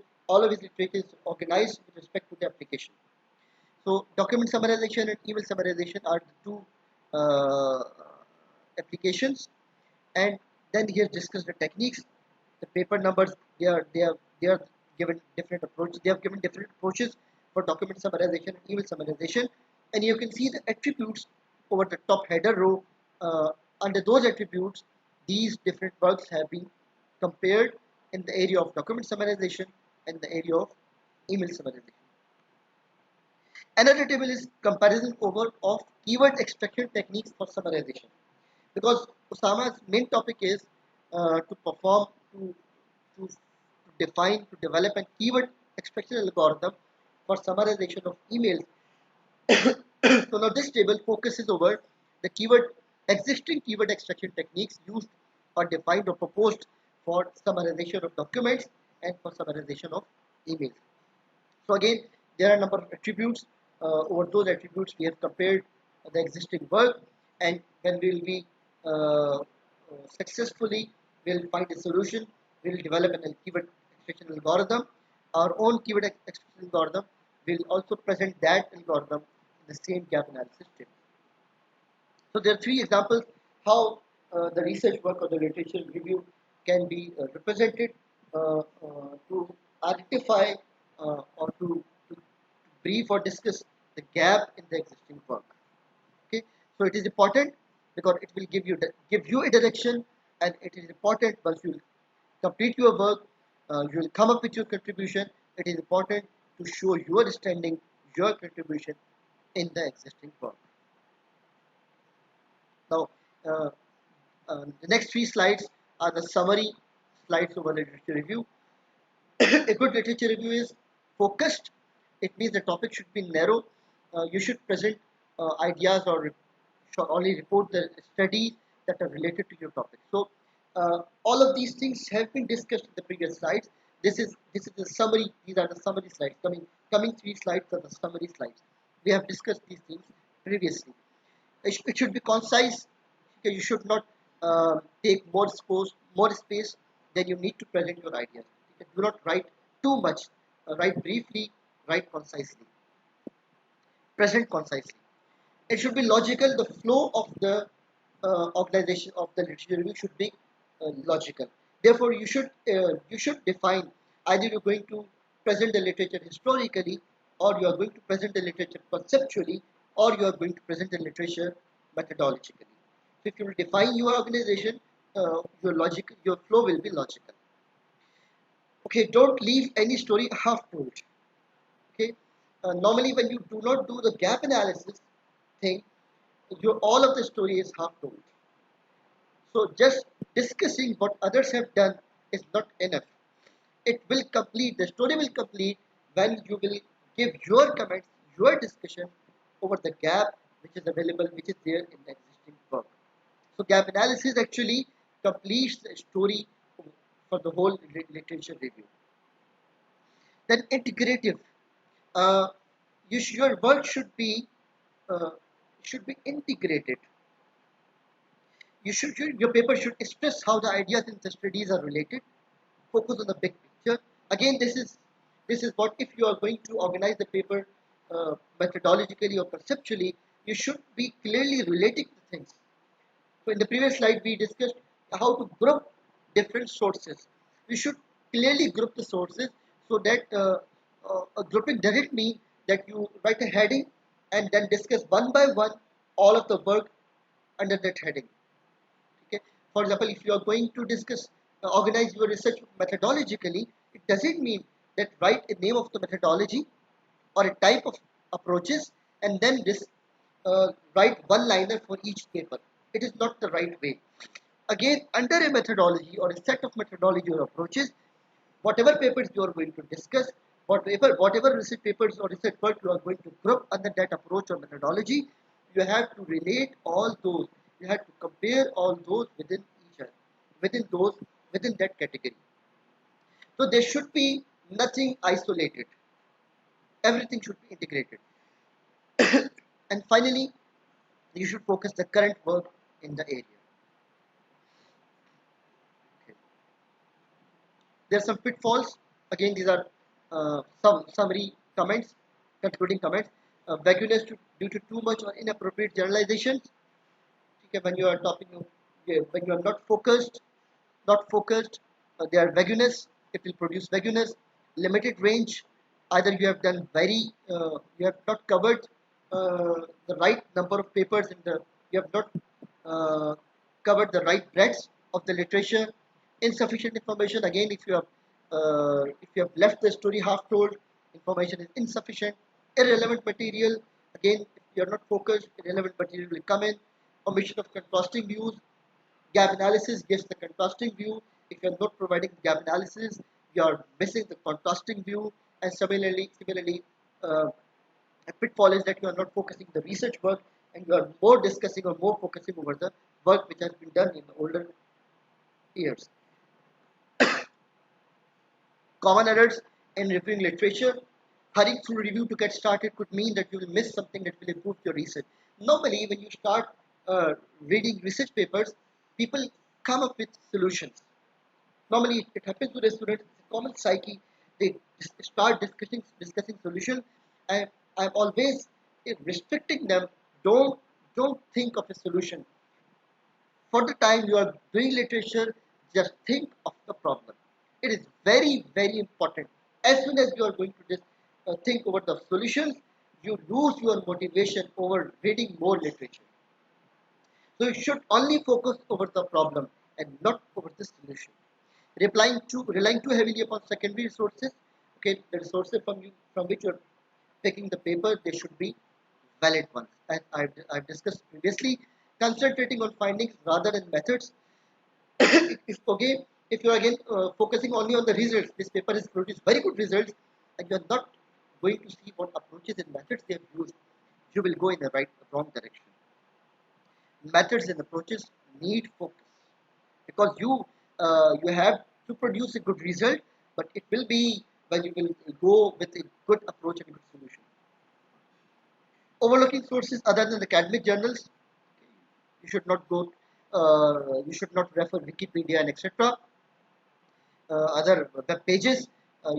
is organized with respect to the application. So document summarization and email summarization are the two uh, applications, and then he has discussed the techniques, the paper numbers. They are given different approaches. They have given different approaches for document summarization and email summarization, and you can see the attributes over the top header row. Under those attributes, these different works have been compared in the area of document summarization and the area of email summarization. Another table is comparison over of keyword extraction techniques for summarization, because Osama's main topic is to perform to define to develop a keyword extraction algorithm for summarization of emails. So now this table focuses over the existing keyword extraction techniques used or defined or proposed for summarization of documents and for summarization of emails. So again, there are a number of attributes. Over those attributes, we have compared the existing work, and when we will be successfully, we'll find a solution. We'll develop a keyword extraction algorithm. Our own keyword extraction algorithm will also present that algorithm in the same gap analysis table. So there are three examples how the research work or the literature review can be represented to identify or to brief or discuss the gap in the existing work. Okay, so it is important because it will give you a direction, and it is important once you complete your work, you will come up with your contribution. It is important to show your standing, your contribution in the existing work. Now, uh, the next three slides are the summary slides over literature review. A good literature review is focused. It means the topic should be narrow. You should present ideas or should only report the studies that are related to your topic. So all of these things have been discussed in the previous slides. This is the summary. These are the summary slides. Coming three slides are the summary slides. We have discussed these things previously. It should be concise. Okay, you should not take more space than you need to present your ideas. Okay, do not write too much. Write briefly. Write concisely. Present concisely. It should be logical. The flow of the organization of the literature review should be logical. Therefore, you should define either you're going to present the literature historically, or you are going to present the literature conceptually, or you are going to present the literature methodologically. So, if you will define your organization, your flow will be logical. Okay, don't leave any story half told. Okay, normally when you do not do the gap analysis thing, all of the story is half told. So just discussing what others have done is not enough. The story will complete when you will give your comments, your discussion over the gap which is available, which is there in the existing work. So gap analysis actually completes the story for the whole literature review. Then integrative. Uh, your work uh, should be integrated. Your paper should stress how the ideas in the studies are related. Focus on the big picture. Again, this is what, if you are going to organize the paper methodologically or conceptually, you should be clearly relating the things. So in the previous slide, we discussed how to group different sources. We should clearly group the sources, so that grouping doesn't mean that you write a heading and then discuss one by one all of the work under that heading. Okay. For example, if you are going to discuss, organize your research methodologically, it doesn't mean that write a name of the methodology or a type of approaches and then write one liner for each paper. It is not the right way. Again, under a methodology or a set of methodology or approaches, whatever papers you are going to discuss, whatever research papers or research work you are going to group under that approach or methodology, you have to relate all those. You have to compare all those within each other, within that category. So there should be nothing isolated. Everything should be integrated. And finally, you should focus the current work in the area. Okay. There are some pitfalls. Again, these are some summary comments, concluding comments. Vagueness due to too much or inappropriate generalizations. Okay, when you are talking, when you are not focused, they are vagueness. It will produce vagueness. Limited range. Either you have done you have not covered the right number of papers you have not uh, covered the right breadth of the literature. Insufficient information. Again, if you have left the story half told, information is insufficient. Irrelevant material. Again, if you are not focused, irrelevant material will come in. Omission of contrasting views. Gap analysis gives the contrasting view. If you are not providing gap analysis, you are missing the contrasting view. And similarly, a pitfall is that you are not focusing the research work, and you are more discussing or more focusing over the work which has been done in the older years. Common errors in reviewing literature. Hurrying through review to get started could mean that you will miss something that will improve your research. Normally, when you start reading research papers, people come up with solutions. Normally, it happens to the students. It's a common psyche. They start discussing solutions. And I'm always restricting them. Don't think of a solution. For the time you are doing literature, just think of the problem. It is very important. As soon as you are going to just think over the solutions, you lose your motivation over reading more literature. So you should only focus over the problem and not over the solution. Relying too heavily upon secondary resources. Okay, the resources from which you are taking the paper, they should be valid ones. As I've discussed previously, concentrating on findings rather than methods. if again, if you are again focusing only on the results, this paper has produced very good results, and you are not going to see what approaches and methods they have used, you will go in the wrong direction. Methods and approaches need focus because you have to produce a good result, but it will be when you will go with a good approach and a good solution. Overlooking sources other than academic journals, you should not go. You should not refer Wikipedia and etc. Other web pages.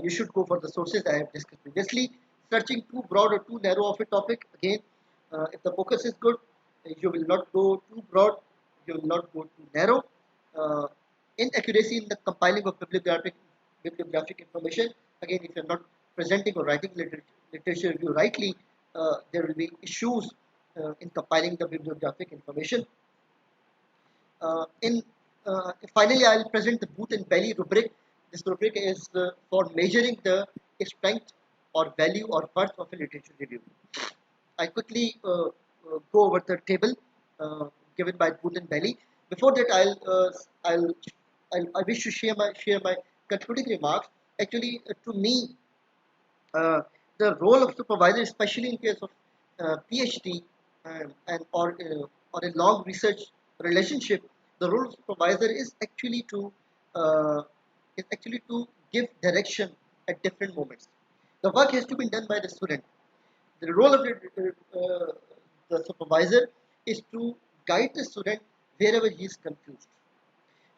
You should go for the sources I have discussed previously. Searching too broad or too narrow of a topic, again, if the focus is good, you will not go too broad, you will not go too narrow. Uh, Inaccuracy in the compiling of bibliographic information, again, if you are not presenting or writing literature review rightly, there will be issues in compiling the bibliographic information. In Finally, I'll present the Booth and Bailey rubric. This rubric is for measuring the strength or value or worth of a literature review. I quickly go over the table given by Booth and Bailey. Before that, I wish to share my concluding remarks. Actually, to me, uh, the role of supervisor, especially in case of PhD or a long research relationship, the role of supervisor uh, is actually to give direction at different moments. The work has to be done by the student. The role of the supervisor is to guide the student wherever he is confused.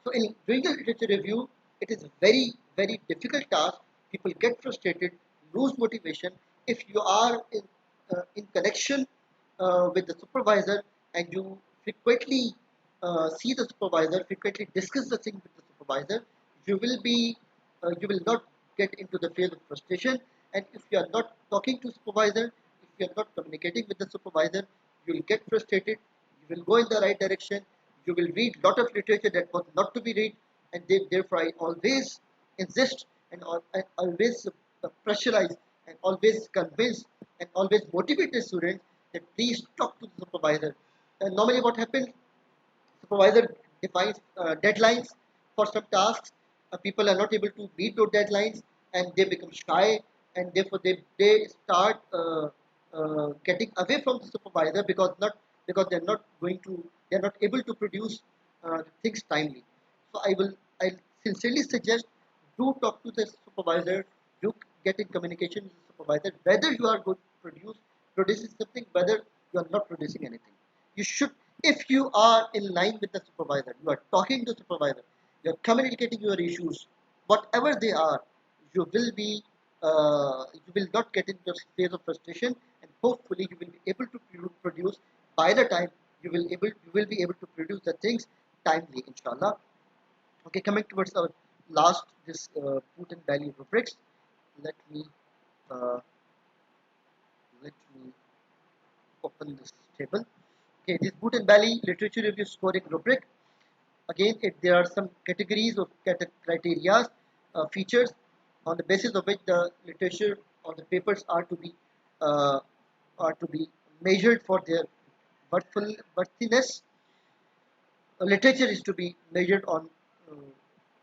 So in doing the literature review, it is a very, very difficult task. People get frustrated, lose motivation. If you are in connection with the supervisor and you frequently see the supervisor, frequently discuss the thing with the supervisor, you will not get into the phase of frustration. And if you are not talking to supervisor, if you are not communicating with the supervisor, you will get frustrated. You will go in the right direction. You will read lot of literature that was not to be read, and therefore I always insist and always pressurize and always convince and always motivate the students that please talk to the supervisor. And normally what happens, supervisor defines deadlines for some tasks. People are not able to meet those deadlines and they become shy, and therefore they start getting away from the supervisor because they're not able to produce things timely. So I sincerely suggest, do talk to the supervisor, do get in communication with the supervisor whether you are going to producing something, whether you are not producing anything. You should, if you are in line with the supervisor, you are talking to the supervisor, you are communicating your issues, whatever they are, you will not get into a phase of frustration, and hopefully you will be able to produce by the time you will be able to produce the things timely, inshallah. Okay, coming towards our last this Booth and Bailey rubrics. Let me uh, let me open this table. Okay, this Booth and Bailey literature review scoring rubric. Again, there are some categories of criteria, features on the basis of which the literature or the papers uh, are to be measured for their worthiness. Literature is to be measured on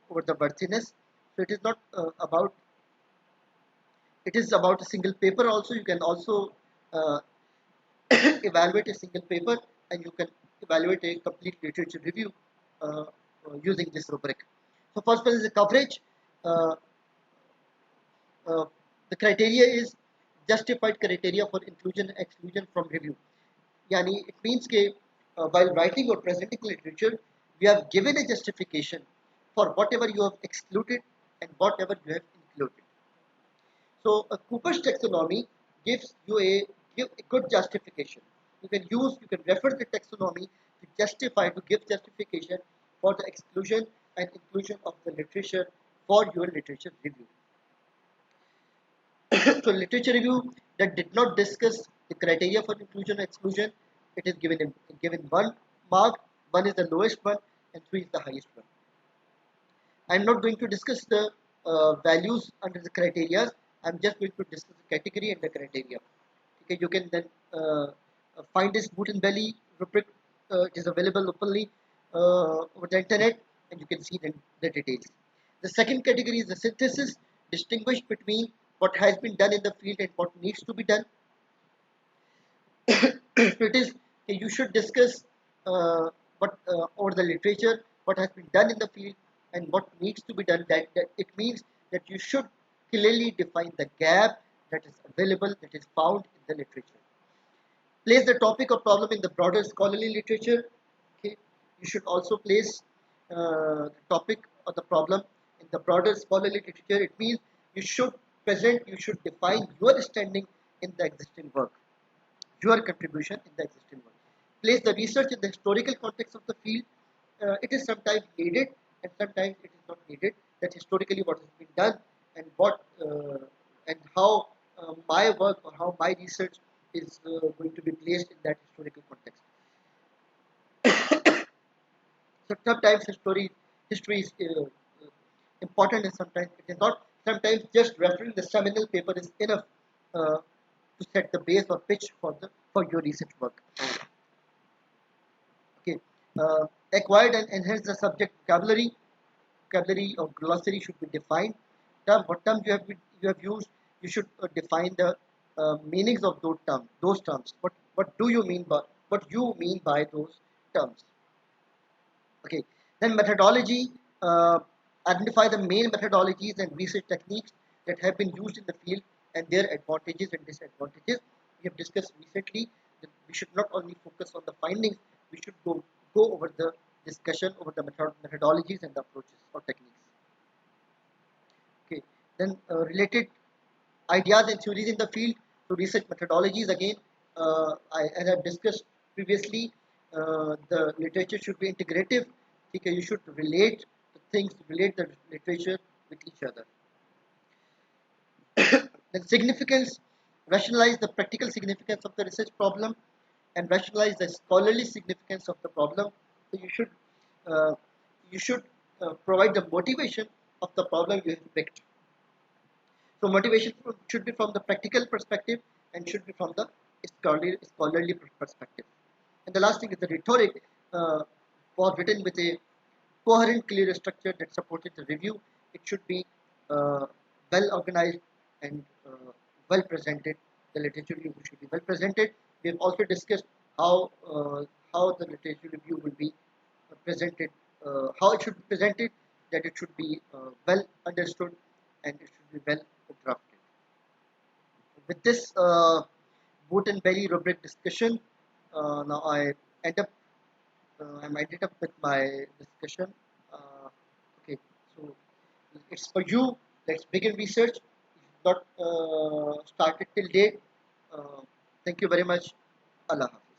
over the worthiness. So it is not about, it is about a single paper. Also, you can also uh, evaluate a single paper, and you can evaluate a complete literature review using this rubric. So first one is the coverage. Uh, uh, the criteria is justified criteria for inclusion and exclusion from review. Yani it means that while writing or presenting literature, we have given a justification for whatever you have excluded and whatever you have included. So Cooper's taxonomy gives you a good justification. You can refer the taxonomy to justify, to give justification for the exclusion and inclusion of the literature for your literature review. So literature review that did not discuss the criteria for inclusion or exclusion, it is given 1 mark, 1 is the lowest one, and 3 is the highest one. I am not going to discuss the values under the criteria. I am just going to discuss the category and the criteria. Okay, you can then find this boot and belly rubric. It is available openly over the internet, and you can see the details. The second category is the synthesis, distinguish between what has been done in the field and what needs to be done. It is you should discuss what over the literature, what has been done in the field, and what needs to be done. That it means that you should clearly define the gap that is available, that is found in the literature. Place the topic or problem in the broader scholarly literature. Okay, you should also place the topic or the problem in the broader scholarly literature. It means you should define your standing in the existing work, your contribution in the existing work. Place the research in the historical context of the field. It is sometimes needed and sometimes it is not needed. That historically what has been done and what and how my work or how my research is going to be placed in that historical context. So sometimes history is important and sometimes it is not. Sometimes just referring the seminal paper is enough to set the base or pitch for your research work. Okay, acquired and enhance the subject vocabulary. Vocabulary or glossary should be defined. What terms you have used, you should define the meanings of those terms. What do you mean by those terms? Okay. Then methodology. Identify the main methodologies and research techniques that have been used in the field and their advantages and disadvantages. We have discussed recently that we should not only focus on the findings, we should go over the discussion over the methodologies and the approaches or techniques. Okay. Then related ideas and theories in the field. So research methodologies again, as I've discussed previously, the literature should be integrative. Okay, you should relate the literature with each other. Then significance, rationalize the practical significance of the research problem and rationalize the scholarly significance of the problem. So uh, you should provide the motivation of the problem you have picked. So motivation should be from the practical perspective and should be from the scholarly perspective. And the last thing is the rhetoric was written with a coherent, clear structure that supported the review. It should be well organized and well presented. The literature review should be well presented. We have also discussed how the literature review will be presented, how it should be presented, that it should be well understood and it should be well drafted. With this boot and belly rubric discussion, now end up I'm ended up with my discussion. Okay, so it's for you. Let's begin research. If not started till date. Thank you very much. Allah Hafiz.